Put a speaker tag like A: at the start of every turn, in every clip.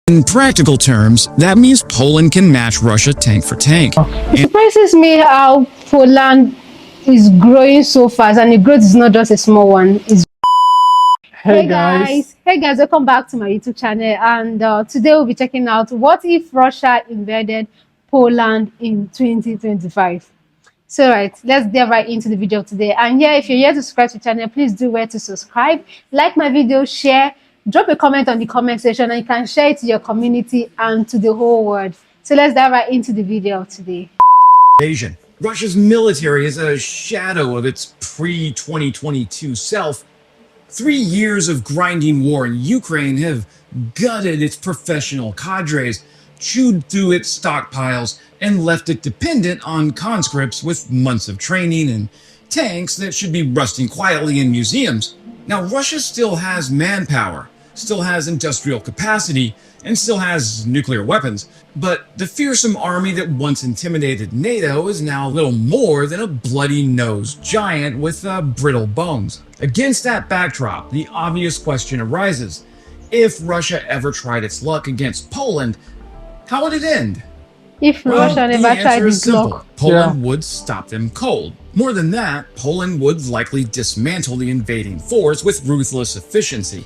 A: In practical terms, that means Poland can match Russia tank for tank.
B: It surprises me how Poland is growing so fast, and the growth is not just a small one.
C: Hey guys,
B: Welcome back to my YouTube channel. And today we'll be checking out what if Russia invaded Poland in 2025. So let's dive right into the video today. And yeah, if you're here to subscribe to the channel, please do where to subscribe, like my video, share, drop a comment on the comment section, and you can share it to your community and to the whole world. So let's dive right into the video today.
A: Invasion. Russia's military is a shadow of its pre-2022 self. 3 years of grinding war in Ukraine have gutted its professional cadres, chewed through its stockpiles, and left it dependent on conscripts with months of training and tanks that should be rusting quietly in museums. Now, Russia still has manpower, still has industrial capacity, and still has nuclear weapons, but the fearsome army that once intimidated NATO is now little more than a bloody-nosed giant with brittle bones. Against that backdrop, the obvious question arises: if Russia ever tried its luck against Poland, how would it end?
B: If Russia
A: the
B: never tried
A: answer is
B: this
A: simple.
B: block.
A: Poland would stop them cold. More than that, Poland would likely dismantle the invading force with ruthless efficiency.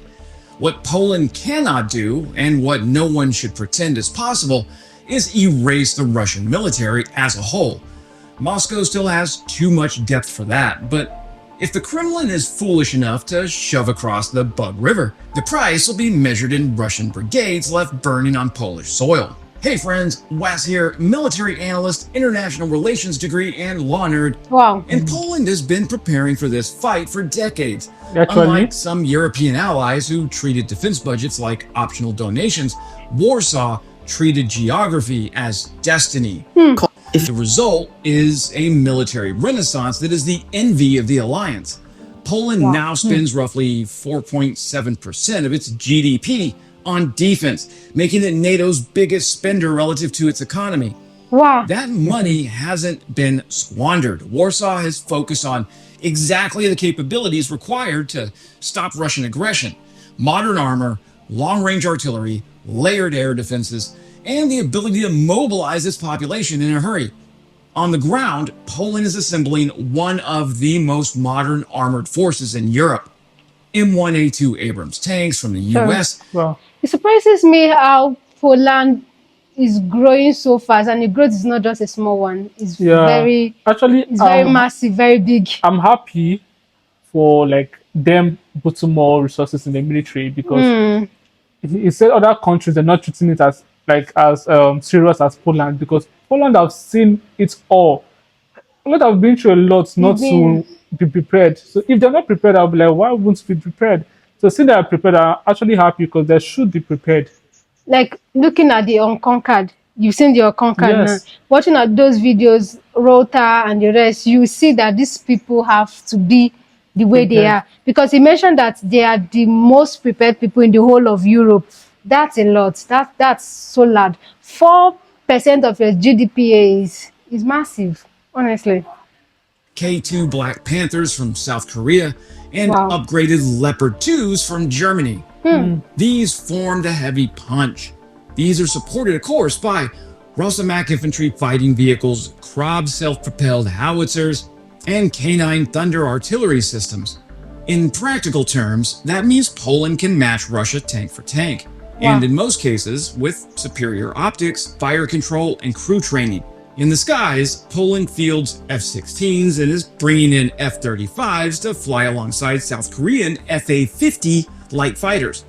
A: What Poland cannot do, and what no one should pretend is possible, is erase the Russian military as a whole. Moscow still has too much depth for that, but if the Kremlin is foolish enough to shove across the Bug River, the price will be measured in Russian brigades left burning on Polish soil. Hey friends, Was here, military analyst, international relations degree, and law nerd.
B: Wow.
A: And Poland has been preparing for this fight for decades.
C: Actually?
A: Unlike some European allies who treated defense budgets like optional donations, Warsaw treated geography as destiny. The result is a military renaissance that is the envy of the alliance. Poland now spends roughly 4.7% of its GDP on defense, making it NATO's biggest spender relative to its economy.
B: Wow.
A: That money hasn't been squandered. Warsaw has focused on exactly the capabilities required to stop Russian aggression: modern armor, long-range artillery, layered air defenses, and the ability to mobilize its population in a hurry. On the ground, Poland is assembling one of the most modern armored forces in Europe. M1A2 Abrams tanks from the US.
C: well,
B: It surprises me how Poland is growing so fast, and the growth is not just a small one. It's very massive, very big.
C: I'm happy for like them putting more resources in the military, because it said other countries are not treating it as serious as Poland, because Poland have seen it all. Poland have been through a lot not to be prepared. So if they're not prepared, I'll be like, why wouldn't we be prepared? So since they are prepared, I'm actually happy, because they should be prepared.
B: Like looking at the Unconquered, you've seen the Unconquered now.
C: Yes.
B: Watching at those videos, Rota and the rest, you see that these people have to be the way they are. Because he mentioned that they are the most prepared people in the whole of Europe. That's a lot. That's so loud. 4% of your GDP is massive, honestly.
A: K2 Black Panthers from South Korea, and upgraded Leopard 2s from Germany. These formed a heavy punch. These are supported, of course, by Rosomak infantry fighting vehicles, Krob self-propelled howitzers, and K9 Thunder artillery systems. In practical terms, that means Poland can match Russia tank for tank, and in most cases, with superior optics, fire control, and crew training. In the skies, Poland fields F-16s and is bringing in F-35s to fly alongside South Korean Fa-50 light fighters.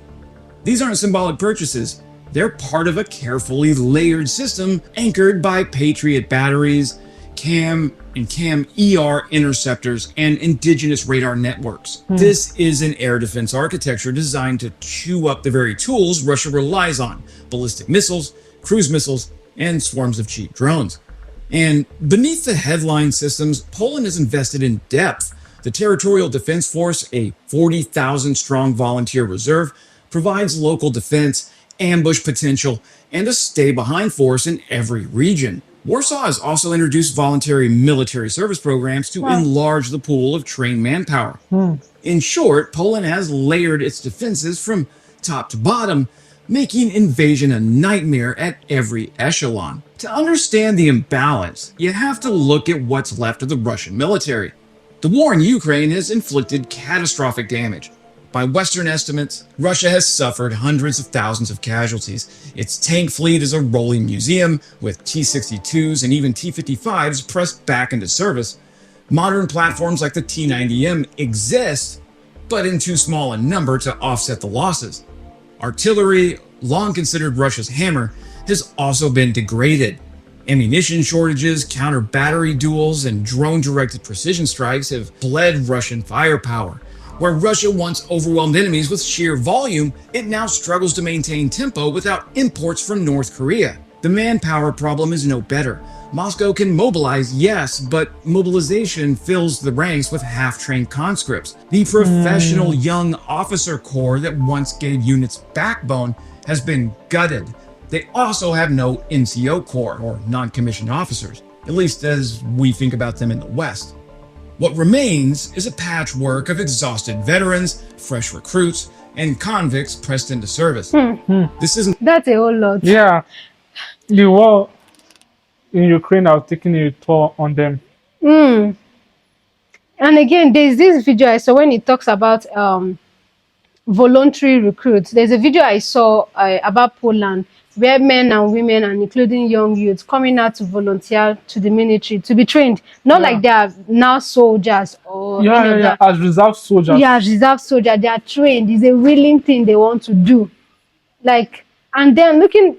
A: These aren't symbolic purchases. They're part of a carefully layered system anchored by Patriot batteries, CAM and CAM-ER interceptors, and indigenous radar networks. This is an air defense architecture designed to chew up the very tools Russia relies on: ballistic missiles, cruise missiles, and swarms of cheap drones. And beneath the headline systems, Poland has invested in depth. The Territorial Defense Force, a 40,000 strong volunteer reserve, provides local defense, ambush potential, and a stay-behind force in every region. Warsaw has also introduced voluntary military service programs to enlarge the pool of trained manpower. In short, Poland has layered its defenses from top to bottom, making invasion a nightmare at every echelon. To understand the imbalance, you have to look at what's left of the Russian military. The war in Ukraine has inflicted catastrophic damage. By Western estimates, Russia has suffered hundreds of thousands of casualties. Its tank fleet is a rolling museum, with T-62s and even T-55s pressed back into service. Modern platforms like the T-90M exist, but in too small a number to offset the losses. Artillery, long considered Russia's hammer, has also been degraded. Ammunition shortages, counter-battery duels, and drone-directed precision strikes have bled Russian firepower. Where Russia once overwhelmed enemies with sheer volume, it now struggles to maintain tempo without imports from North Korea. The manpower problem is no better. Moscow can mobilize, yes, but mobilization fills the ranks with half-trained conscripts. The professional young officer corps that once gave units backbone has been gutted. They also have no NCO corps, or non-commissioned officers, at least as we think about them in the West. What remains is a patchwork of exhausted veterans, fresh recruits, and convicts pressed into service. This isn't...
B: That's a whole lot.
C: Yeah, the war in Ukraine are taking a toll on them.
B: And again, there's this video I saw when it talks about voluntary recruits. There's a video I saw about Poland, where men and women, and including young youths, coming out to volunteer to the military to be trained. Not like they are now soldiers or
C: as reserve soldiers.
B: Yeah, reserve soldiers. They are trained. It's a willing thing they want to do. Like, and then looking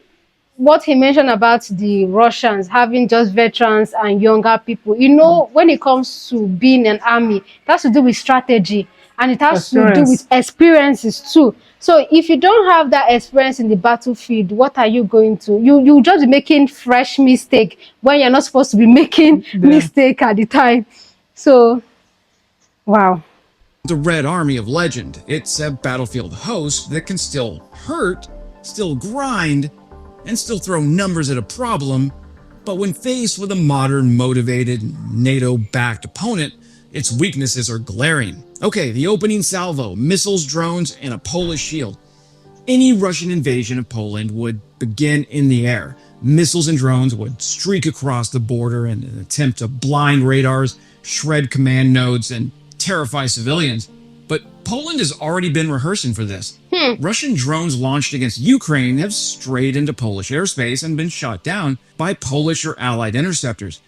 B: what he mentioned about the Russians having just veterans and younger people. You know, when it comes to being an army, it has to do with strategy, and it has to do with experiences too. So if you don't have that experience in the battlefield, what are you going to? You just be making fresh mistake when you're not supposed to be making mistake at the time. So, wow.
A: The Red Army of legend. It's a battlefield host that can still hurt, still grind, and still throw numbers at a problem. But when faced with a modern, motivated, NATO-backed opponent, its weaknesses are glaring. Okay, the opening salvo, missiles, drones, and a Polish shield. Any Russian invasion of Poland would begin in the air. Missiles and drones would streak across the border in an attempt to blind radars, shred command nodes, and terrify civilians. But Poland has already been rehearsing for this. Russian drones launched against Ukraine have strayed into Polish airspace and been shot down by Polish or Allied interceptors.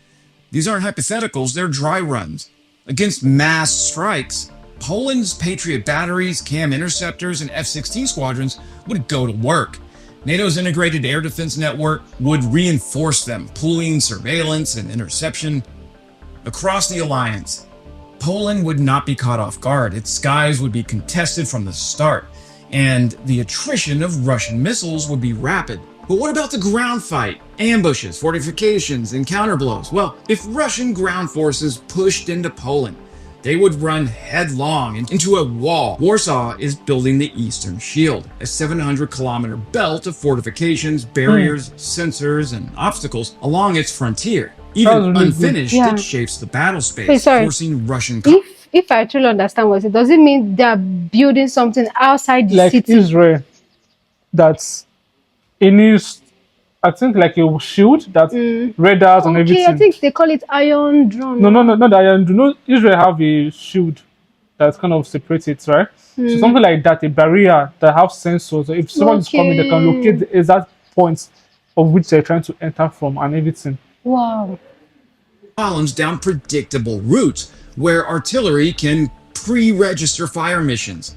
A: These aren't hypotheticals, they're dry runs. Against mass strikes, Poland's Patriot batteries, CAM interceptors, and F-16 squadrons would go to work. NATO's integrated air defense network would reinforce them, pooling surveillance and interception. Across the alliance, Poland would not be caught off guard. Its skies would be contested from the start, and the attrition of Russian missiles would be rapid. But what about the ground fight? Ambushes, fortifications, and counterblows? Well, if Russian ground forces pushed into Poland, they would run headlong into a wall. Warsaw is building the Eastern Shield, a 700-kilometer belt of fortifications, barriers, sensors, and obstacles along its frontier. Even unfinished, it shapes the battle space, forcing Russian...
B: If I truly understand what it does it mean they're building something outside the city?
C: Like Israel, that's any, I think, like a shield that radars and everything.
B: I think they call it Iron Dome.
C: No, not the Iron Dome. No, Israel have a shield that's kind of separated, right? So something like that, a barrier that have sensors. So if someone is coming, they can locate the exact points of which they're trying to enter from and everything.
B: Wow.
A: Columns down predictable routes where artillery can pre-register fire missions.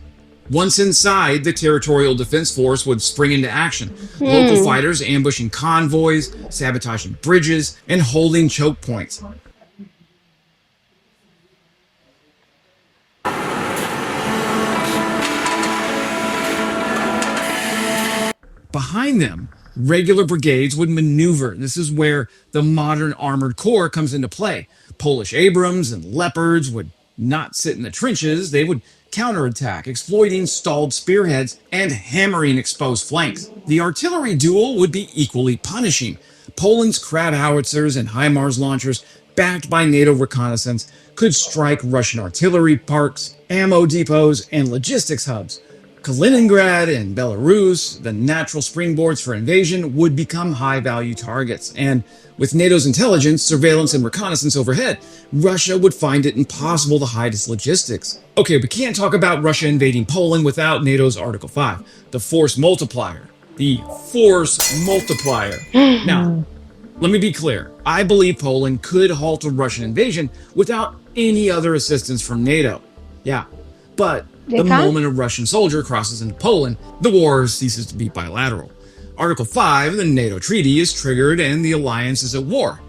A: Once inside, the Territorial Defense Force would spring into action. Local fighters ambushing convoys, sabotaging bridges, and holding choke points. Behind them, regular brigades would maneuver. This is where the modern armored corps comes into play. Polish Abrams and Leopards would not sit in the trenches. They would counterattack, exploiting stalled spearheads and hammering exposed flanks. The artillery duel would be equally punishing. Poland's Krab howitzers and HIMARS launchers, backed by NATO reconnaissance, could strike Russian artillery parks, ammo depots, and logistics hubs. Kaliningrad and Belarus, the natural springboards for invasion, would become high-value targets. And with NATO's intelligence, surveillance, and reconnaissance overhead, Russia would find it impossible to hide its logistics. Okay, we can't talk about Russia invading Poland without NATO's Article 5, the force multiplier. The force multiplier. Now, let me be clear. I believe Poland could halt a Russian invasion without any other assistance from NATO. Yeah, but the moment a Russian soldier crosses into Poland, the war ceases to be bilateral. Article 5 of the NATO treaty is triggered and the alliance is at war.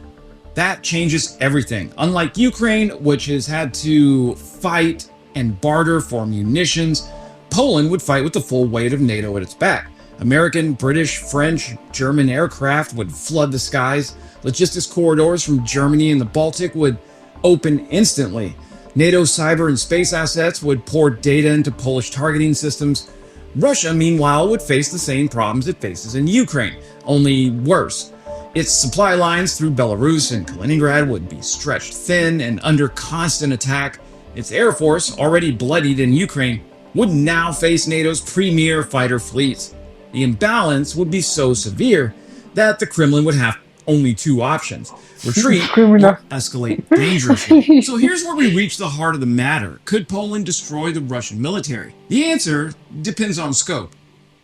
A: That changes everything. Unlike Ukraine, which has had to fight and barter for munitions, Poland would fight with the full weight of NATO at its back. American, British, French, German aircraft would flood the skies. Logistics corridors from Germany and the Baltic would open instantly. NATO cyber and space assets would pour data into Polish targeting systems. Russia, meanwhile, would face the same problems it faces in Ukraine, only worse. Its supply lines through Belarus and Kaliningrad would be stretched thin and under constant attack. Its air force, already bloodied in Ukraine, would now face NATO's premier fighter fleets. The imbalance would be so severe that the Kremlin would have only two options: retreat or escalate dangerously. So here's where we reach the heart of the matter. Could Poland destroy the Russian military? The answer depends on scope.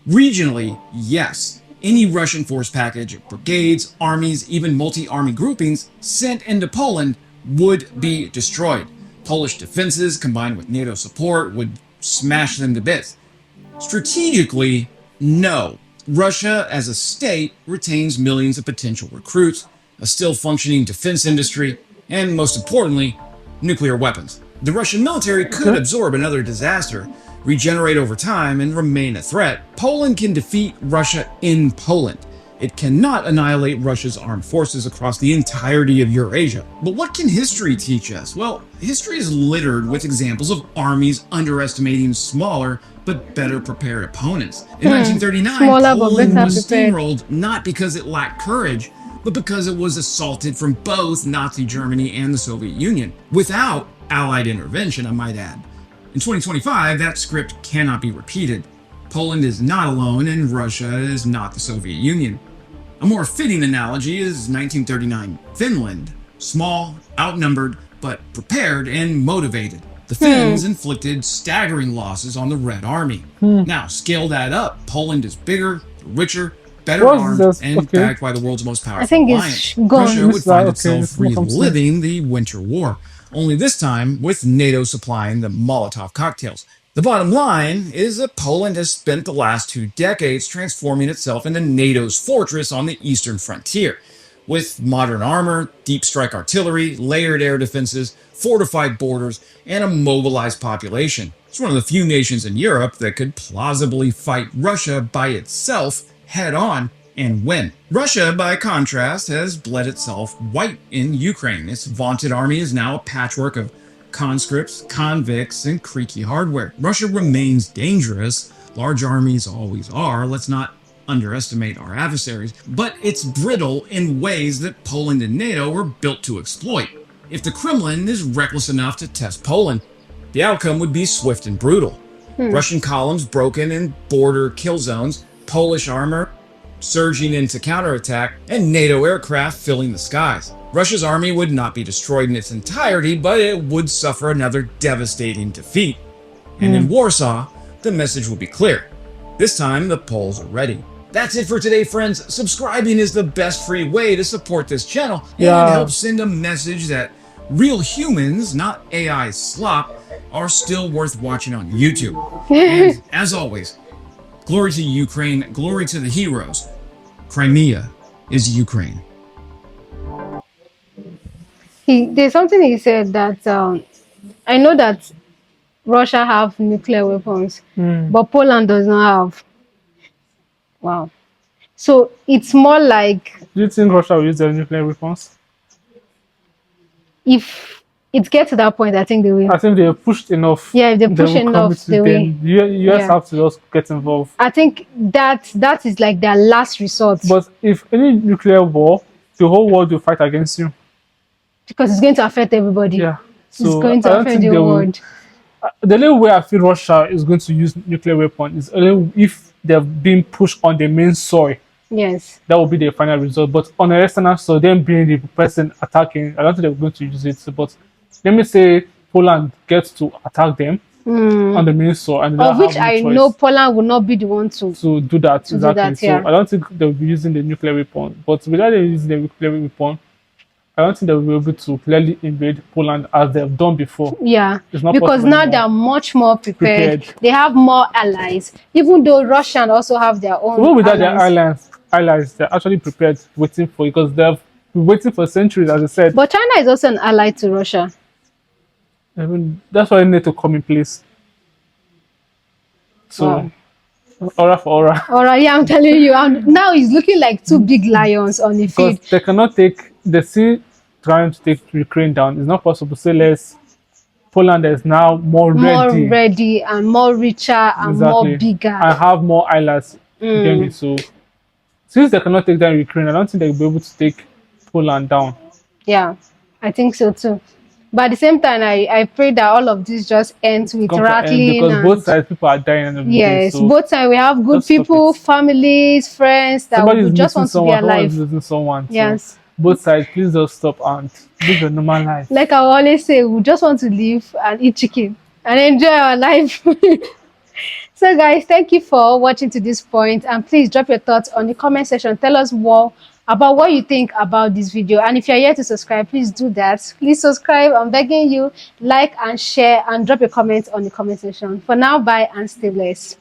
A: Regionally, yes. Any Russian force package, brigades, armies, even multi-army groupings sent into Poland would be destroyed. Polish defenses combined with NATO support would smash them to bits. Strategically, no. Russia as a state retains millions of potential recruits, a still functioning defense industry, and most importantly, nuclear weapons. The Russian military could absorb another disaster, regenerate over time, and remain a threat. Poland can defeat Russia in Poland. It cannot annihilate Russia's armed forces across the entirety of Eurasia. But what can history teach us? Well, history is littered with examples of armies underestimating smaller but better prepared opponents. In 1939, Poland was steamrolled not because it lacked courage, but because it was assaulted from both Nazi Germany and the Soviet Union, without Allied intervention, I might add. In 2025, that script cannot be repeated. Poland is not alone, and Russia is not the Soviet Union. A more fitting analogy is 1939 Finland. Small, outnumbered, but prepared and motivated. The Finns inflicted staggering losses on the Red Army. Now, scale that up. Poland is bigger, richer, better armed, and backed by the world's most powerful alliance. Russia would find itself reliving the Winter War, only this time with NATO supplying the Molotov cocktails. The bottom line is that Poland has spent the last 2 decades transforming itself into NATO's fortress on the eastern frontier. With modern armor, deep strike artillery, layered air defenses, fortified borders, and a mobilized population. It's one of the few nations in Europe that could plausibly fight Russia by itself head-on and win. Russia, by contrast, has bled itself white in Ukraine. Its vaunted army is now a patchwork of conscripts, convicts, and creaky hardware. Russia remains dangerous. Large armies always are. Let's not underestimate our adversaries, but it's brittle in ways that Poland and NATO were built to exploit. If the Kremlin is reckless enough to test Poland, the outcome would be swift and brutal. Russian columns broken in border kill zones, Polish armor surging into counterattack, and NATO aircraft filling the skies. Russia's army would not be destroyed in its entirety, but it would suffer another devastating defeat. And in Warsaw, the message will be clear. This time, the Poles are ready. That's it for today, friends. Subscribing is the best free way to support this channel, and it helps send a message that real humans, not AI slop, are still worth watching on YouTube. And as always, glory to Ukraine, glory to the heroes. Crimea is Ukraine.
B: There's something he said that I know that Russia have nuclear weapons, but Poland does not have. Wow. So it's more like...
C: Do you think Russia will use their nuclear weapons?
B: If it gets to that point, I think they will.
C: I think they're pushed enough.
B: Yeah, if they push enough, they will.
C: US have to just get involved.
B: I think that is like their last resort.
C: But if any nuclear war, the whole world will fight against you.
B: Because it's going to affect everybody.
C: Yeah.
B: So it's going to affect the world.
C: the only way I feel Russia is going to use nuclear weapon is only if they've been pushed on the main soil.
B: Yes.
C: That will be the final result. But on the external soil, them being the person attacking, I don't think they're going to use it. But let me say Poland gets to attack them on the main soil, and
B: of which I know Poland will not be the one to
C: do that. Exactly.
B: Do that, yeah.
C: So I don't think they'll be using the nuclear weapon. But without them using the nuclear weapon, I don't think they'll be able to clearly invade Poland as they've done before.
B: Yeah,
C: it's not
B: because now they're much more prepared. They have more allies, even though Russians also have their own.
C: Even without their allies, they're actually prepared, waiting for, because they've been waiting for centuries, as I said.
B: But China is also an ally to Russia.
C: I mean, that's why they need to come in place. So, wow. Aura for aura.
B: Aura, yeah, I'm telling you. Now it's looking like two big lions on the field.
C: Because they cannot take the sea trying to take Ukraine down. It's not possible. Say less. Poland is now more
B: ready and more richer and more bigger.
C: And have more allies. So since they cannot take down Ukraine, I don't think they'll be able to take Poland down.
B: Yeah, I think so too. But at the same time, I pray that all of this just ends with rattling.
C: Because both sides, people are dying.
B: Yes, so both sides, we have good people, families, friends that would just want to be alive.
C: Somebody's losing someone.
B: Yes.
C: So both sides, please just stop and live a normal life.
B: Like I always say, we just want to live and eat chicken and enjoy our life. So guys, thank you for watching to this point, and please drop your thoughts on the comment section. Tell us more about what you think about this video, and if you're here to subscribe, please do that. Please subscribe, I'm begging you. Like and share and drop your comments on the comment section. For now, bye and stay blessed.